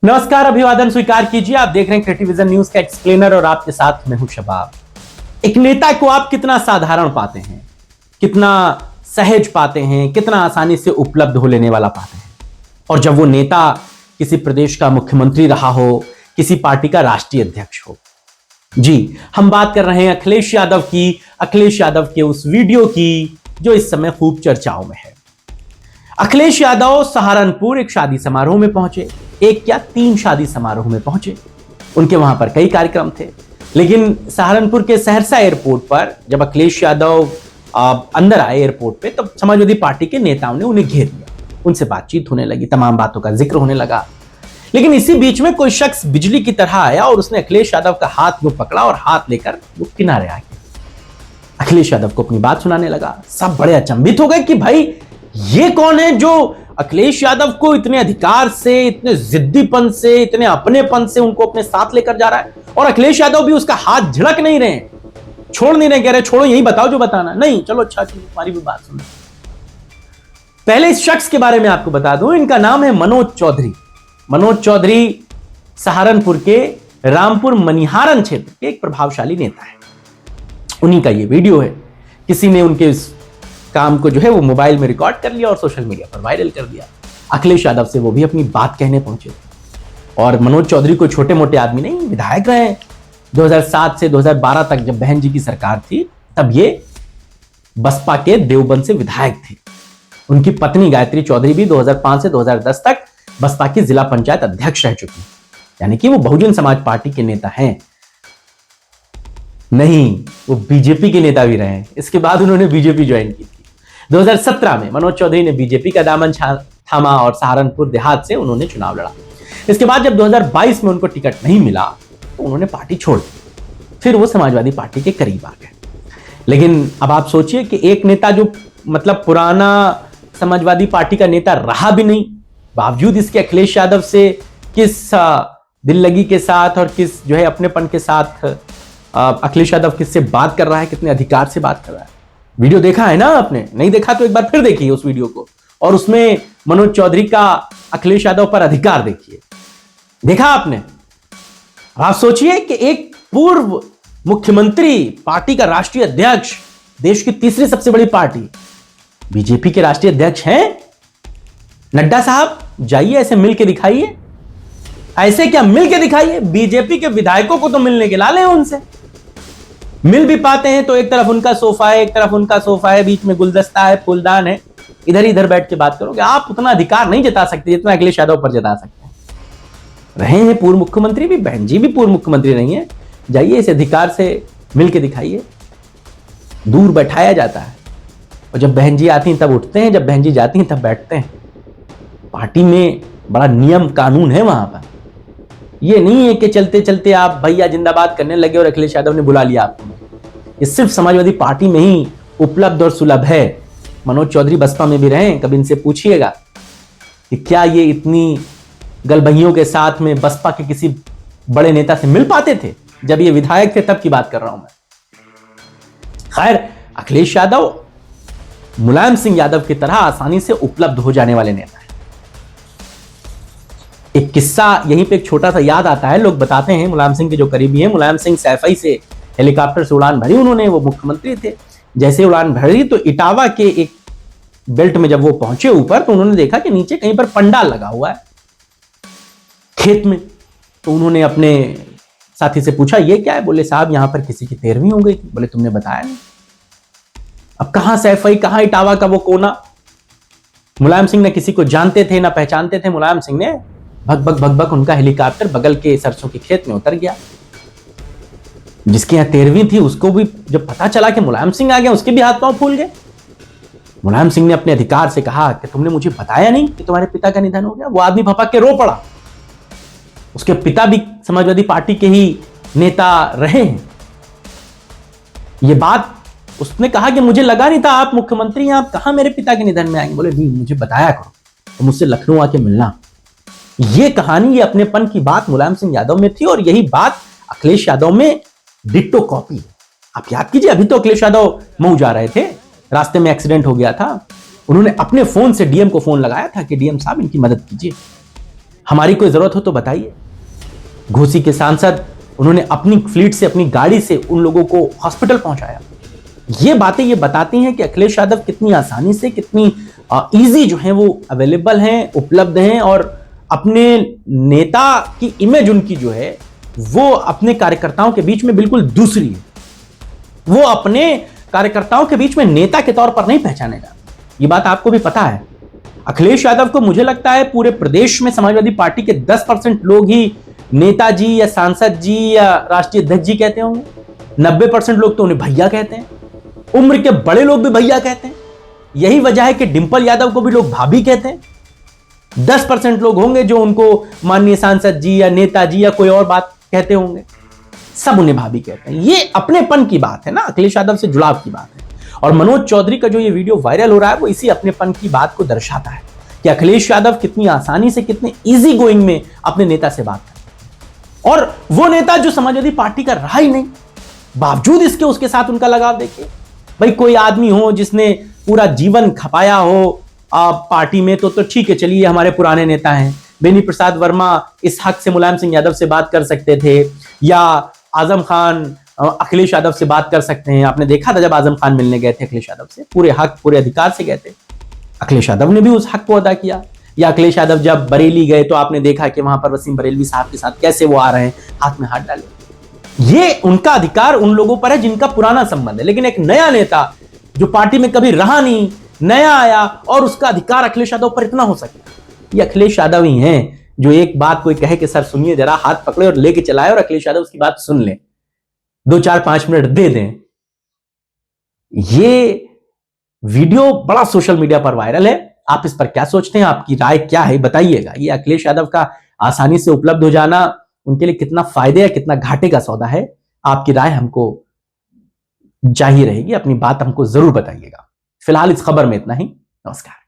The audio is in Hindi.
नमस्कार, अभिवादन स्वीकार कीजिए। आप देख रहे हैं क्रिएटिविजन न्यूज का एक्सप्लेनर और आपके साथ मैं हूं शबाब। एक नेता को आप कितना साधारण पाते हैं, कितना सहज पाते हैं, कितना आसानी से उपलब्ध हो लेने वाला पाते हैं, और जब वो नेता किसी प्रदेश का मुख्यमंत्री रहा हो, किसी पार्टी का राष्ट्रीय अध्यक्ष हो। जी, हम बात कर रहे हैं अखिलेश यादव की, अखिलेश यादव के उस वीडियो की जो इस समय खूब चर्चाओं में है। अखिलेश यादव सहारनपुर एक शादी समारोह में पहुंचे, एक क्या 3 शादी समारोह में पहुंचे। उनके वहां पर कई कार्यक्रम थे, लेकिन सहारनपुर के सहरसा एयरपोर्ट पर जब अखिलेश यादव अंदर आए एयरपोर्ट पे, तब समाजवादी पार्टी के नेताओं ने उन्हें घेर लिया। उनसे बातचीत होने लगी, तमाम बातों का जिक्र होने लगा। लेकिन इसी बीच में कोई शख्स बिजली की तरह आया और उसने अखिलेश यादव का हाथ यूं पकड़ा और हाथ लेकर वो किनारे आ गया। अखिलेश यादव को अपनी बात सुनाने लगा। सब बड़े अचंभित हो गए कि भाई ये कौन है जो अखिलेश यादव को इतने अधिकार से, इतने जिद्दीपन से, इतने अपनेपन से उनको अपने साथ लेकर जा रहा है। और अखिलेश यादव भी उसका हाथ झिड़क नहीं रहे, छोड़ नहीं रहे, कह रहे छोड़ो, यही बताओ जो बताना। नहीं, चलो अच्छा, तुम्हारी भी बात सुनो। पहले इस शख्स के बारे में आपको बता दूं, इनका नाम है मनोज चौधरी। मनोज चौधरी सहारनपुर के रामपुर मनिहारन क्षेत्र के एक प्रभावशाली नेता है। उन्हीं का ये वीडियो है। किसी ने उनके इस काम को जो है वो मोबाइल में रिकॉर्ड कर लिया और सोशल मीडिया पर वायरल कर दिया। अखिलेश यादव से वो भी अपनी बात कहने पहुंचे। और मनोज चौधरी को छोटे मोटे आदमी नहीं, विधायक रहे। 2007 से 2012 तक जब बहन जी की सरकार थी, तब ये बसपा के देवबंद से विधायक थे। उनकी पत्नी गायत्री चौधरी भी 2005 से 2010 तक बसपा की जिला पंचायत अध्यक्ष रह चुकी, यानी कि वो बहुजन समाज पार्टी के नेता हैं। नहीं, वो बीजेपी के नेता भी रहे। इसके बाद उन्होंने बीजेपी ज्वाइन की थी। 2017 में मनोज चौधरी ने बीजेपी का दामन थामा और सहारनपुर देहात से उन्होंने चुनाव लड़ा। इसके बाद जब 2022 में उनको टिकट नहीं मिला तो उन्होंने पार्टी छोड़ दी। फिर वो समाजवादी पार्टी के करीब आ गए। लेकिन अब आप सोचिए कि एक नेता जो मतलब पुराना समाजवादी पार्टी का नेता रहा भी नहीं, बावजूद इसके अखिलेश यादव से किस दिल लगी के साथ और किस जो है अपनेपन के साथ अखिलेश यादव किससे बात कर रहा है, कितने अधिकार से बात कर रहा है। वीडियो देखा है ना आपने? नहीं देखा तो एक बार फिर देखिए उस वीडियो को, और उसमें मनोज चौधरी का अखिलेश यादव पर अधिकार देखिए। देखा आपने? आप सोचिए कि एक पूर्व मुख्यमंत्री, पार्टी का राष्ट्रीय अध्यक्ष, देश की तीसरी सबसे बड़ी पार्टी बीजेपी के राष्ट्रीय अध्यक्ष हैं। नड्डा साहब, जाइए ऐसे मिल के दिखाइए। ऐसे क्या मिल के दिखाइए? बीजेपी के विधायकों को तो मिलने के लाले हैं उनसे। मिल भी पाते हैं तो एक तरफ उनका सोफा है, एक तरफ उनका सोफा है, बीच में गुलदस्ता है, फूलदान है, इधर इधर बैठ के बात करोगे। आप उतना अधिकार नहीं जता सकते जितना अखिलेश यादव पर जता सकते हैं। रहे हैं पूर्व मुख्यमंत्री भी, बहन जी भी पूर्व मुख्यमंत्री नहीं है। जाइए इस अधिकार से मिल के दिखाइए। दूर बैठाया जाता है, और जब बहन जी आती हैं तब उठते हैं, जब बहन जी जाती हैं तब बैठते हैं। पार्टी में बड़ा नियम कानून है वहां पर। ये नहीं है कि चलते चलते आप भैया जिंदाबाद करने लगे और अखिलेश यादव ने बुला लिया आपको। ये सिर्फ समाजवादी पार्टी में ही उपलब्ध और सुलभ है। मनोज चौधरी बसपा में भी रहे, कभी इनसे पूछिएगा कि क्या ये इतनी गलबहियों के साथ में बसपा के किसी बड़े नेता से मिल पाते थे? जब ये विधायक थे तब की बात कर रहा हूं मैं। खैर, अखिलेश यादव मुलायम सिंह यादव की तरह आसानी से उपलब्ध हो जाने वाले नेता है। एक किस्सा यहीं पे एक छोटा सा याद आता है। लोग बताते हैं, मुलायम सिंह के जो करीबी हैं, मुलायम सिंह सैफई से हेलीकॉप्टर से उड़ान भरी उन्होंने, वो मुख्यमंत्री थे। जैसे उड़ान भरी तो इटावा के एक बेल्ट में जब वो पहुंचे ऊपर, तो उन्होंने देखा कि नीचे कहीं पर पंडाल लगा हुआ है खेत में। तो उन्होंने अपने साथी से पूछा, ये क्या है? बोले साहब, यहां पर किसी की 13वीं हो गई थी। बोले तुमने बताया नहीं। अब कहां सैफई, कहां इटावा का वो कोना? मुलायम सिंह ने किसी को जानते थे ना पहचानते थे। मुलायम सिंह ने भग उनका हेलीकॉप्टर बगल के सरसों के खेत में उतर गया। जिसके यहां 13वीं थी, उसको भी जब पता चला कि मुलायम सिंह आ गया, उसके भी हाथ पांव फूल गए। मुलायम सिंह ने अपने अधिकार से कहा कि तुमने मुझे बताया नहीं कि तुम्हारे पिता का निधन हो गया। वो आदमी भपक के रो पड़ा। उसके पिता भी समाजवादी पार्टी के ही नेता रहे हैं। ये बात उसने कहा कि मुझे लगा नहीं था आप मुख्यमंत्री हैं, आप कहां मेरे पिता के निधन में आएंगे। बोले नहीं, मुझे बताया करो, तो मुझसे लखनऊ आके मिलना। ये कहानी, ये अपनेपन की बात मुलायम सिंह यादव में थी, और यही बात अखिलेश यादव में डिट्टो कॉपी है। आप याद कीजिए, अभी तो अखिलेश यादव मऊ जा रहे थे, रास्ते में एक्सीडेंट हो गया था। उन्होंने अपने फोन से डीएम को फोन लगाया था कि डीएम साहब इनकी मदद कीजिए। हमारी कोई जरूरत हो तो बताइए। घोसी के सांसद, उन्होंने अपनी फ्लीट से, अपनी गाड़ी से उन लोगों को हॉस्पिटल पहुंचाया। ये बातें ये बताती हैं कि अखिलेश यादव कितनी आसानी से, कितनी इजी जो है वो अवेलेबल हैं, उपलब्ध हैं, और अपने नेता की इमेज उनकी जो है वो अपने कार्यकर्ताओं के बीच में बिल्कुल दूसरी है। वो अपने कार्यकर्ताओं के बीच में नेता के तौर पर नहीं पहचाने जाते। ये बात आपको भी पता है। अखिलेश यादव को मुझे लगता है पूरे प्रदेश में समाजवादी पार्टी के 10% लोग ही नेताजी या सांसद जी या राष्ट्रीय अध्यक्ष जी कहते होंगे। 90% लोग तो उन्हें भैया कहते हैं। उम्र के बड़े लोग भी भैया कहते हैं। यही वजह है कि डिंपल यादव को भी लोग भाभी कहते हैं। 10% लोग होंगे जो उनको माननीय सांसद जी या नेताजी या कोई और बात कहते होंगे। सब उन्हें भाभी कहते हैं। ये अपनेपन की बात है ना, अखिलेश यादव से जुड़ाव की बात है। और मनोज चौधरी का जो ये वीडियो वायरल हो रहा है वो इसी अपनेपन की बात को दर्शाता है कि अखिलेश यादव कितनी आसानी से, कितने इजी गोइंग में अपने नेता से बात करते हैं। और वो नेता जो समाजवादी पार्टी का रहा ही नहीं, बावजूद इसके उसके साथ उनका लगाव देखिए। भाई कोई आदमी हो जिसने पूरा जीवन खपाया हो पार्टी में तो ठीक है, चलिए हमारे पुराने नेता हैं। बेनी प्रसाद वर्मा इस हक से मुलायम सिंह यादव से बात कर सकते थे, या आजम खान अखिलेश यादव से बात कर सकते हैं। आपने देखा था जब आजम खान मिलने गए थे अखिलेश यादव से, पूरे हक पूरे अधिकार से गए थे। अखिलेश यादव ने भी उस हक को अदा किया। या अखिलेश यादव जब बरेली गए तो आपने देखा कि वहां पर वसीम बरेलवी साहब के साथ कैसे वो आ रहे हैं, हाथ में हाथ डाले। ये उनका अधिकार उन लोगों पर है जिनका पुराना संबंध है। लेकिन एक नया नेता जो पार्टी में कभी रहा नहीं, नया आया, और उसका अधिकार अखिलेश यादव पर इतना हो सकता है। ये अखिलेश यादव ही हैं जो एक बात कोई कहे कि सर सुनिए जरा, हाथ पकड़े और लेके चलाए, और अखिलेश यादव उसकी बात सुन ले, 2 4 5 मिनट दे दें। ये वीडियो बड़ा सोशल मीडिया पर वायरल है। आप इस पर क्या सोचते हैं? आपकी राय क्या है बताइएगा। ये अखिलेश यादव का आसानी से उपलब्ध हो जाना उनके लिए कितना फायदे या कितना घाटे का सौदा है? आपकी राय हमको चाहिए रहेगी। अपनी बात हमको जरूर बताइएगा। फिलहाल इस खबर में इतना ही। नमस्कार।